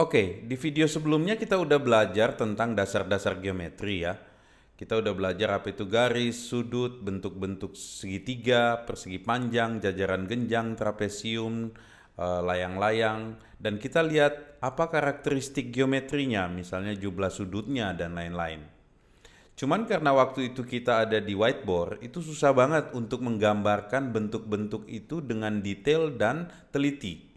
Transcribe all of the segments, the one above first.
Oke, di video sebelumnya kita udah belajar tentang dasar-dasar geometri ya. Kita udah belajar apa itu garis, sudut, bentuk-bentuk segitiga, persegi panjang, jajaran genjang, trapesium, layang-layang. Dan kita lihat apa karakteristik geometrinya, misalnya jumlah sudutnya dan lain-lain. Cuman karena waktu itu kita ada di whiteboard, itu susah banget untuk menggambarkan bentuk-bentuk itu dengan detail dan teliti.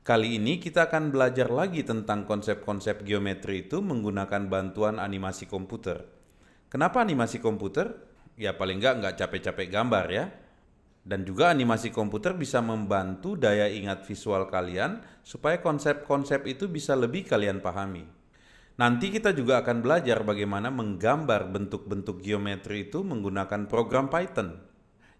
Kali ini kita akan belajar lagi tentang konsep-konsep geometri itu menggunakan bantuan animasi komputer. Kenapa animasi komputer? Ya paling nggak capek-capek gambar ya. Dan juga animasi komputer bisa membantu daya ingat visual kalian supaya konsep-konsep itu bisa lebih kalian pahami. Nanti kita juga akan belajar bagaimana menggambar bentuk-bentuk geometri itu menggunakan program Python.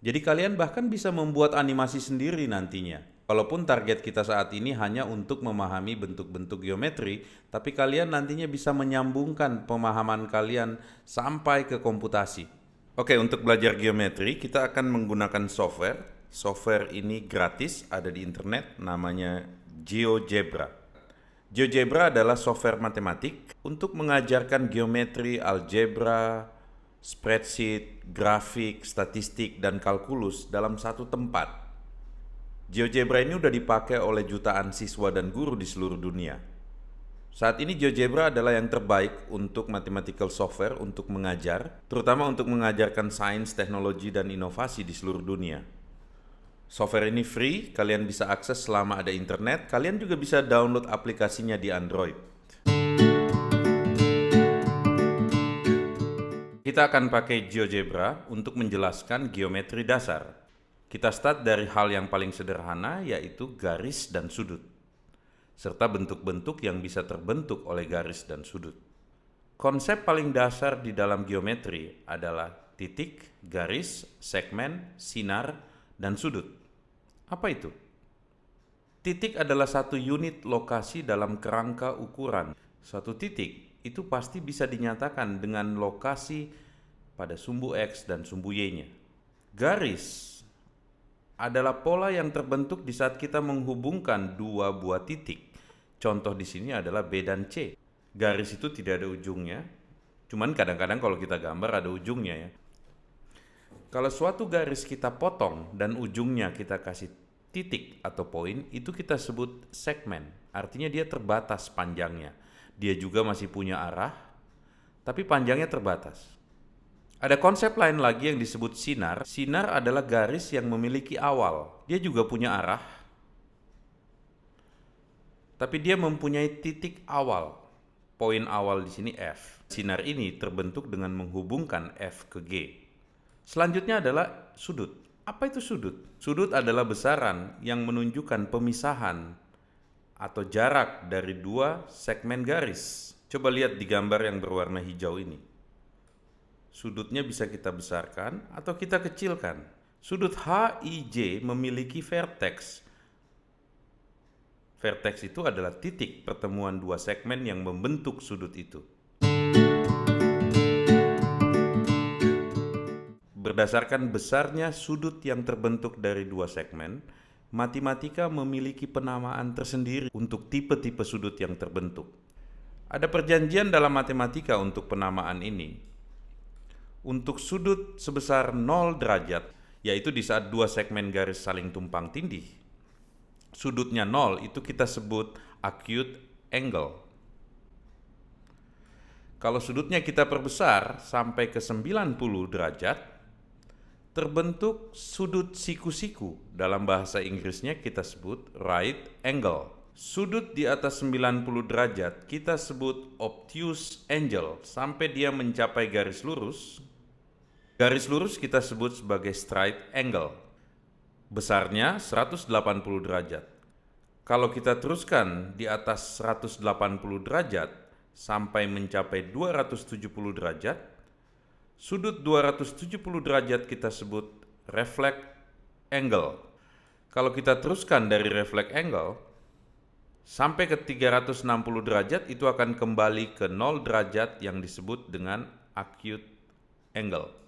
Jadi kalian bahkan bisa membuat animasi sendiri nantinya. Walaupun target kita saat ini hanya untuk memahami bentuk-bentuk geometri, tapi kalian nantinya bisa menyambungkan pemahaman kalian sampai ke komputasi. Oke, untuk belajar geometri kita akan menggunakan software. Software ini gratis, ada di internet, namanya GeoGebra. GeoGebra adalah software matematik untuk mengajarkan geometri, algebra, spreadsheet, grafik, statistik, dan kalkulus dalam satu tempat. GeoGebra ini udah dipakai oleh jutaan siswa dan guru di seluruh dunia. Saat ini GeoGebra adalah yang terbaik untuk mathematical software untuk mengajar, terutama untuk mengajarkan sains, teknologi, dan inovasi di seluruh dunia. Software ini free, kalian bisa akses selama ada internet, kalian juga bisa download aplikasinya di Android. Kita akan pakai GeoGebra untuk menjelaskan geometri dasar. Kita start dari hal yang paling sederhana, yaitu garis dan sudut, serta bentuk-bentuk yang bisa terbentuk oleh garis dan sudut. Konsep paling dasar di dalam geometri adalah titik, garis, segmen, sinar, dan sudut. Apa itu? Titik adalah satu unit lokasi dalam kerangka ukuran. Suatu titik itu pasti bisa dinyatakan dengan lokasi pada sumbu X dan sumbu Y-nya. Garis adalah pola yang terbentuk di saat kita menghubungkan dua buah titik. Contoh di sini adalah B dan C. Garis itu tidak ada ujungnya, cuman kadang-kadang kalau kita gambar ada ujungnya ya. Kalau suatu garis kita potong dan ujungnya kita kasih titik atau poin, itu kita sebut segmen. Artinya dia terbatas panjangnya. Dia juga masih punya arah, tapi panjangnya terbatas. Ada konsep lain lagi yang disebut sinar. Sinar adalah garis yang memiliki awal. Dia juga punya arah, tapi dia mempunyai titik awal. Poin awal di sini F. Sinar ini terbentuk dengan menghubungkan F ke G. Selanjutnya adalah sudut. Apa itu sudut? Sudut adalah besaran yang menunjukkan pemisahan atau jarak dari dua segmen garis. Coba lihat di gambar yang berwarna hijau ini. Sudutnya bisa kita besarkan atau kita kecilkan. Sudut HIJ memiliki vertex. Vertex itu adalah titik pertemuan dua segmen yang membentuk sudut itu. Berdasarkan besarnya sudut yang terbentuk dari dua segmen, matematika memiliki penamaan tersendiri untuk tipe-tipe sudut yang terbentuk. Ada perjanjian dalam matematika untuk penamaan ini. Untuk sudut sebesar 0 derajat, yaitu di saat dua segmen garis saling tumpang tindih, sudutnya 0 itu kita sebut acute angle. Kalau sudutnya kita perbesar sampai ke 90 derajat, terbentuk sudut siku-siku. Dalam bahasa Inggrisnya kita sebut right angle. Sudut di atas 90 derajat kita sebut obtuse angle sampai dia mencapai garis lurus. Garis lurus kita sebut sebagai straight angle. Besarnya 180 derajat. Kalau kita teruskan di atas 180 derajat sampai mencapai 270 derajat, sudut 270 derajat kita sebut reflect angle. Kalau kita teruskan dari reflect angle sampai ke 360 derajat, itu akan kembali ke 0 derajat yang disebut dengan acute angle.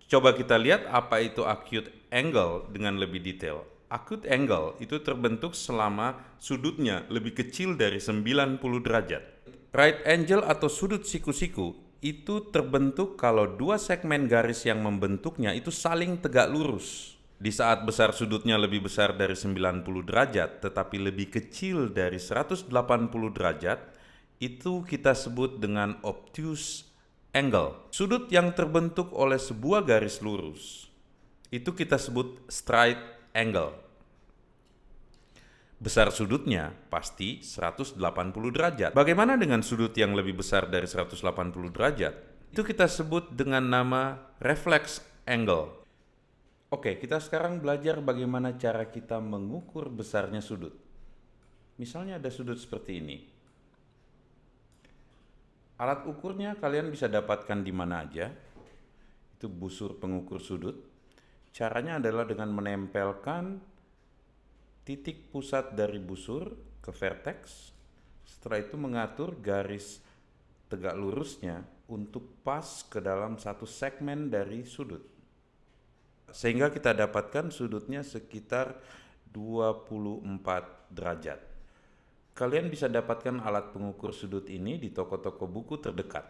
Coba kita lihat apa itu acute angle dengan lebih detail. Acute angle itu terbentuk selama sudutnya lebih kecil dari 90 derajat. Right angle atau sudut siku-siku itu terbentuk kalau dua segmen garis yang membentuknya itu saling tegak lurus. Di saat besar sudutnya lebih besar dari 90 derajat tetapi lebih kecil dari 180 derajat, itu kita sebut dengan obtuse angle. Sudut yang terbentuk oleh sebuah garis lurus itu kita sebut straight angle. Besar sudutnya pasti 180 derajat. Bagaimana dengan sudut yang lebih besar dari 180 derajat? Itu kita sebut dengan nama reflex angle. Oke, kita sekarang belajar bagaimana cara kita mengukur besarnya sudut. Misalnya ada sudut seperti ini. Alat ukurnya kalian bisa dapatkan di mana aja. Itu busur pengukur sudut. Caranya adalah dengan menempelkan titik pusat dari busur ke vertex. Setelah itu mengatur garis tegak lurusnya untuk pas ke dalam satu segmen dari sudut. Sehingga kita dapatkan sudutnya sekitar 24 derajat. Kalian bisa dapatkan alat pengukur sudut ini di toko-toko buku terdekat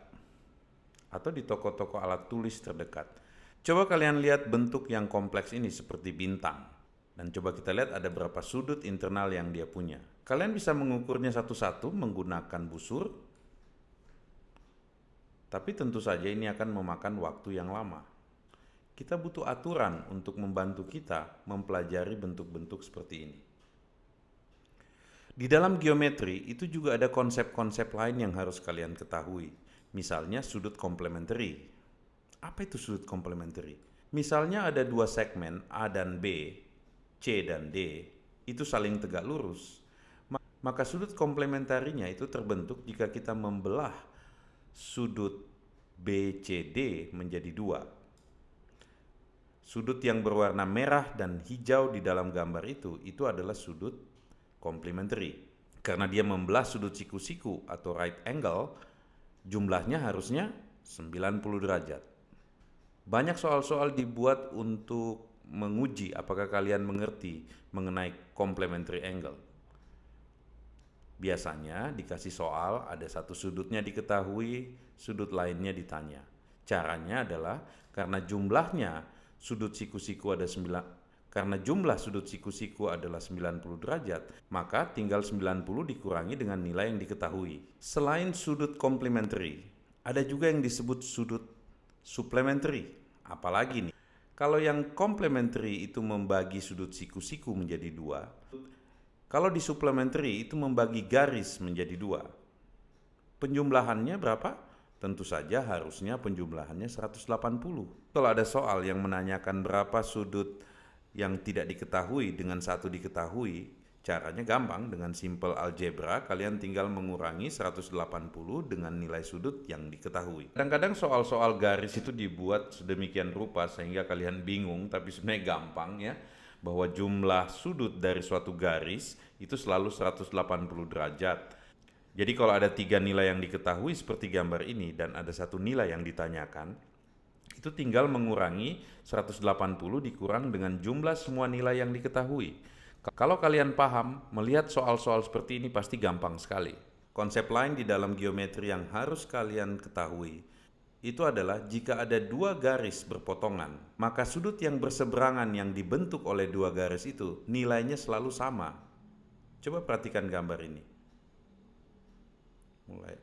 atau di toko-toko alat tulis terdekat. Coba kalian lihat bentuk yang kompleks ini seperti bintang. Dan coba kita lihat ada berapa sudut internal yang dia punya. Kalian bisa mengukurnya satu-satu menggunakan busur. Tapi tentu saja ini akan memakan waktu yang lama. Kita butuh aturan untuk membantu kita mempelajari bentuk-bentuk seperti ini. Di dalam geometri itu juga ada konsep-konsep lain yang harus kalian ketahui. Misalnya sudut komplementari. Apa itu sudut komplementari? Misalnya ada dua segmen A dan B, C dan D, itu saling tegak lurus. Maka sudut komplementarinya itu terbentuk jika kita membelah sudut BCD menjadi dua. Sudut yang berwarna merah dan hijau di dalam gambar itu adalah sudut komplementari. Karena dia membelah sudut siku-siku atau right angle, jumlahnya harusnya 90 derajat. Banyak soal-soal dibuat untuk menguji apakah kalian mengerti mengenai complementary angle. Biasanya dikasih soal, ada satu sudutnya diketahui, sudut lainnya ditanya. Caranya adalah karena jumlah sudut siku-siku adalah 90 derajat, maka tinggal 90 dikurangi dengan nilai yang diketahui. Selain sudut complementary, ada juga yang disebut sudut supplementary. Apalagi nih, kalau yang complementary itu membagi sudut siku-siku menjadi dua, kalau di supplementary itu membagi garis menjadi dua. Penjumlahannya berapa? Tentu saja harusnya penjumlahannya 180. Kalau ada soal yang menanyakan berapa sudut yang tidak diketahui dengan satu diketahui, caranya gampang. Dengan simple algebra, kalian tinggal mengurangi 180 dengan nilai sudut yang diketahui. Kadang-kadang soal-soal garis itu dibuat sedemikian rupa sehingga kalian bingung, tapi sebenarnya gampang ya, bahwa jumlah sudut dari suatu garis itu selalu 180 derajat. Jadi kalau ada 3 nilai yang diketahui seperti gambar ini dan ada satu nilai yang ditanyakan, itu tinggal mengurangi 180 dikurang dengan jumlah semua nilai yang diketahui. Kalau kalian paham, melihat soal-soal seperti ini pasti gampang sekali. Konsep lain di dalam geometri yang harus kalian ketahui, itu adalah jika ada dua garis berpotongan, maka sudut yang berseberangan yang dibentuk oleh dua garis itu nilainya selalu sama. Coba perhatikan gambar ini. Mulai.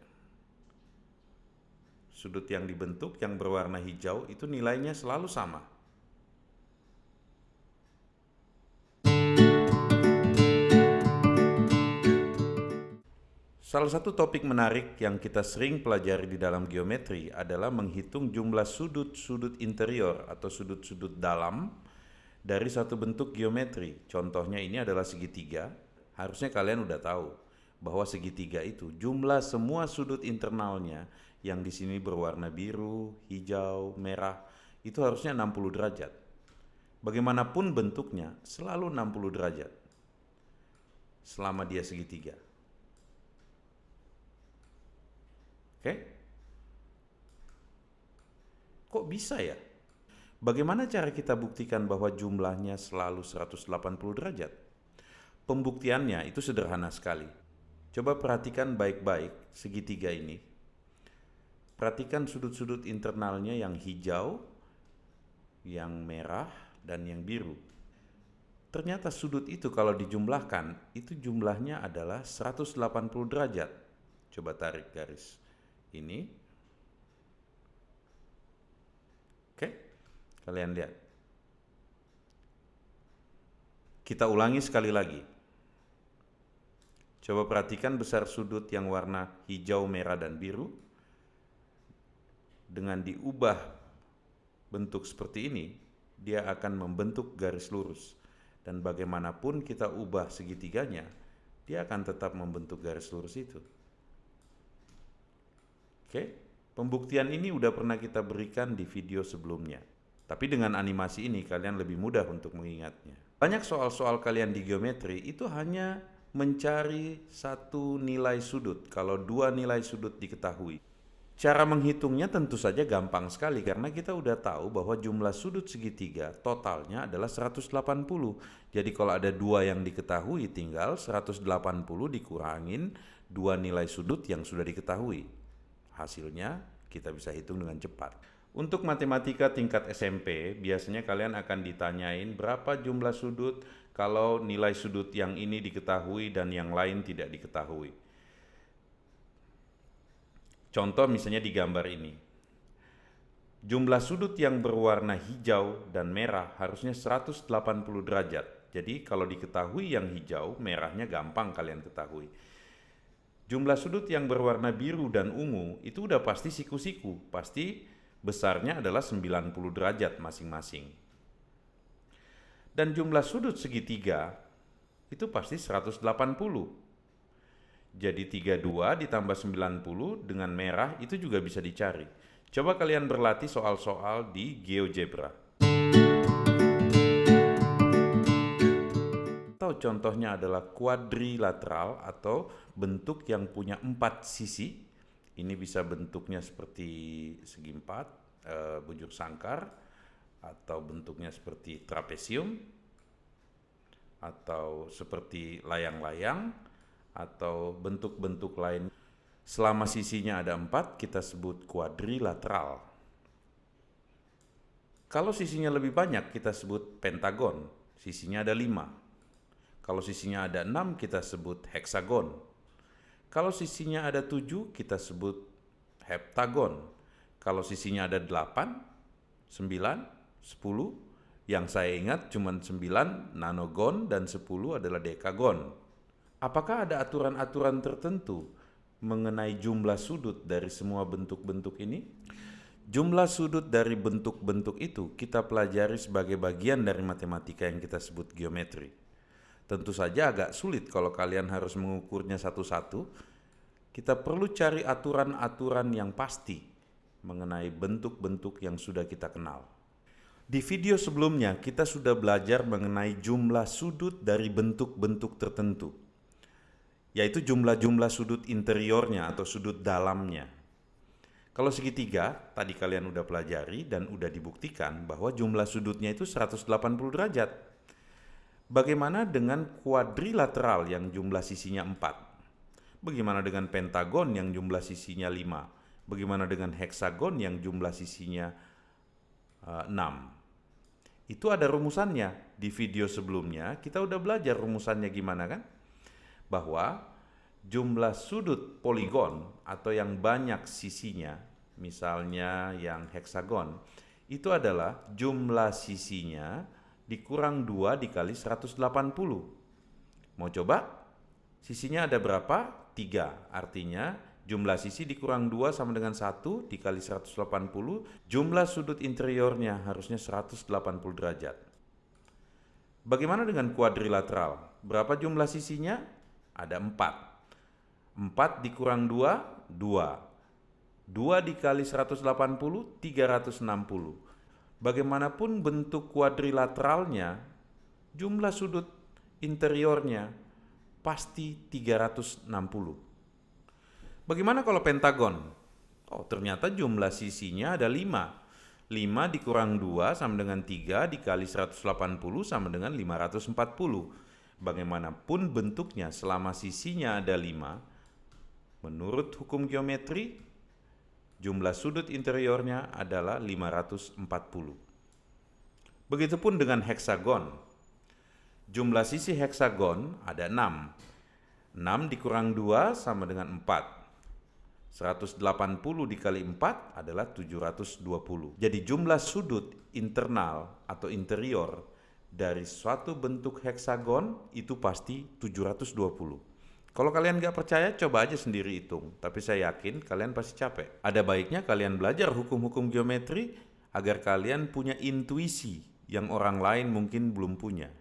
Sudut yang dibentuk yang berwarna hijau itu nilainya selalu sama. Salah satu topik menarik yang kita sering pelajari di dalam geometri adalah menghitung jumlah sudut-sudut interior atau sudut-sudut dalam dari satu bentuk geometri. Contohnya ini adalah segitiga. Harusnya kalian udah tahu bahwa segitiga itu jumlah semua sudut internalnya yang di sini berwarna biru, hijau, merah, itu harusnya 60 derajat. Bagaimanapun bentuknya, selalu 60 derajat selama dia segitiga. Oke? Kok bisa ya? Bagaimana cara kita buktikan bahwa jumlahnya selalu 180 derajat? Pembuktiannya itu sederhana sekali. Coba perhatikan baik-baik segitiga ini. Perhatikan sudut-sudut internalnya yang hijau, yang merah, dan yang biru. Ternyata sudut itu kalau dijumlahkan, itu jumlahnya adalah 180 derajat. Coba tarik garis ini. Oke, kalian lihat. Kita ulangi sekali lagi. Coba perhatikan besar sudut yang warna hijau, merah, dan biru. Dengan diubah bentuk seperti ini, dia akan membentuk garis lurus. Dan bagaimanapun kita ubah segitiganya, dia akan tetap membentuk garis lurus itu. Oke, pembuktian ini udah pernah kita berikan di video sebelumnya. Tapi dengan animasi ini kalian lebih mudah untuk mengingatnya. Banyak soal-soal kalian di geometri itu hanya mencari satu nilai sudut kalau dua nilai sudut diketahui. Cara menghitungnya tentu saja gampang sekali karena kita udah tahu bahwa jumlah sudut segitiga totalnya adalah 180. Jadi kalau ada dua yang diketahui tinggal 180 dikurangin dua nilai sudut yang sudah diketahui. Hasilnya kita bisa hitung dengan cepat. Untuk matematika tingkat SMP biasanya kalian akan ditanyain berapa jumlah sudut kalau nilai sudut yang ini diketahui dan yang lain tidak diketahui. Contoh misalnya di gambar ini. Jumlah sudut yang berwarna hijau dan merah harusnya 180 derajat. Jadi kalau diketahui yang hijau, merahnya gampang kalian ketahui. Jumlah sudut yang berwarna biru dan ungu itu udah pasti siku-siku. Pasti besarnya adalah 90 derajat masing-masing. Dan jumlah sudut segitiga itu pasti 180. Jadi 32 ditambah 90 dengan merah itu juga bisa dicari. Coba kalian berlatih soal-soal di GeoGebra. Atau contohnya adalah kuadrilateral atau bentuk yang punya 4 sisi. Ini bisa bentuknya seperti segi 4, bujur sangkar, atau bentuknya seperti trapesium, atau seperti layang-layang, atau bentuk-bentuk lain. Selama sisinya ada 4, kita sebut kuadrilateral. Kalau sisinya lebih banyak, kita sebut pentagon. Sisinya ada 5. Kalau sisinya ada 6, kita sebut heksagon. Kalau sisinya ada 7, kita sebut heptagon. Kalau sisinya ada 8, 9, 10, yang saya ingat cuma 9 nanogon dan 10 adalah dekagon. Apakah ada aturan-aturan tertentu mengenai jumlah sudut dari semua bentuk-bentuk ini? Jumlah sudut dari bentuk-bentuk itu kita pelajari sebagai bagian dari matematika yang kita sebut geometri. Tentu saja agak sulit kalau kalian harus mengukurnya satu-satu. Kita perlu cari aturan-aturan yang pasti mengenai bentuk-bentuk yang sudah kita kenal. Di video sebelumnya kita sudah belajar mengenai jumlah sudut dari bentuk-bentuk tertentu, yaitu jumlah-jumlah sudut interiornya atau sudut dalamnya. Kalau segitiga, tadi kalian udah pelajari dan udah dibuktikan bahwa jumlah sudutnya itu 180 derajat. Bagaimana dengan kuadrilateral yang jumlah sisinya 4? Bagaimana dengan pentagon yang jumlah sisinya 5? Bagaimana dengan heksagon yang jumlah sisinya 6? Itu ada rumusannya. Di video sebelumnya kita udah belajar rumusannya gimana kan? Bahwa jumlah sudut poligon atau yang banyak sisinya, misalnya yang heksagon, itu adalah jumlah sisinya dikurang 2 dikali 180. Mau coba? Sisinya ada berapa? 3. Artinya jumlah sisi dikurang 2 sama dengan 1 dikali 180. Jumlah sudut interiornya harusnya 180 derajat. Bagaimana dengan kuadrilateral? Berapa jumlah sisinya? Ada 4. 4 dikurang 2, 2. 2 dikali 180, 360. Bagaimanapun bentuk kuadrilateralnya, jumlah sudut interiornya pasti 360. Bagaimana kalau pentagon? Oh, ternyata jumlah sisinya ada 5. 5 dikurang 2 sama dengan 3 dikali 180 sama dengan 540. Bagaimanapun bentuknya selama sisinya ada 5, menurut hukum geometri, jumlah sudut interiornya adalah 540. Begitupun dengan heksagon. Jumlah sisi heksagon ada 6. 6 dikurang 2 sama dengan 4. 180 dikali 4 adalah 720. Jadi jumlah sudut internal atau interior dari suatu bentuk heksagon itu pasti 720. Kalau kalian nggak percaya, coba aja sendiri hitung. Tapi saya yakin kalian pasti capek. Ada baiknya kalian belajar hukum-hukum geometri agar kalian punya intuisi yang orang lain mungkin belum punya.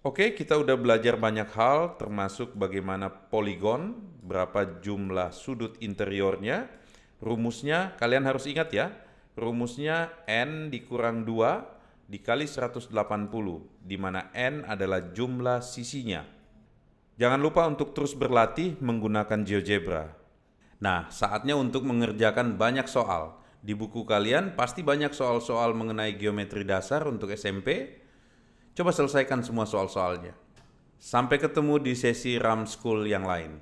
Oke, kita udah belajar banyak hal, termasuk bagaimana poligon, berapa jumlah sudut interiornya. Rumusnya kalian harus ingat ya, rumusnya N dikurang 2 dikali 180, di mana N adalah jumlah sisinya. Jangan lupa untuk terus berlatih menggunakan GeoGebra. Nah, saatnya untuk mengerjakan banyak soal. Di buku kalian pasti banyak soal-soal mengenai geometri dasar untuk SMP. Coba selesaikan semua soal-soalnya. Sampai ketemu di sesi RAM School yang lain.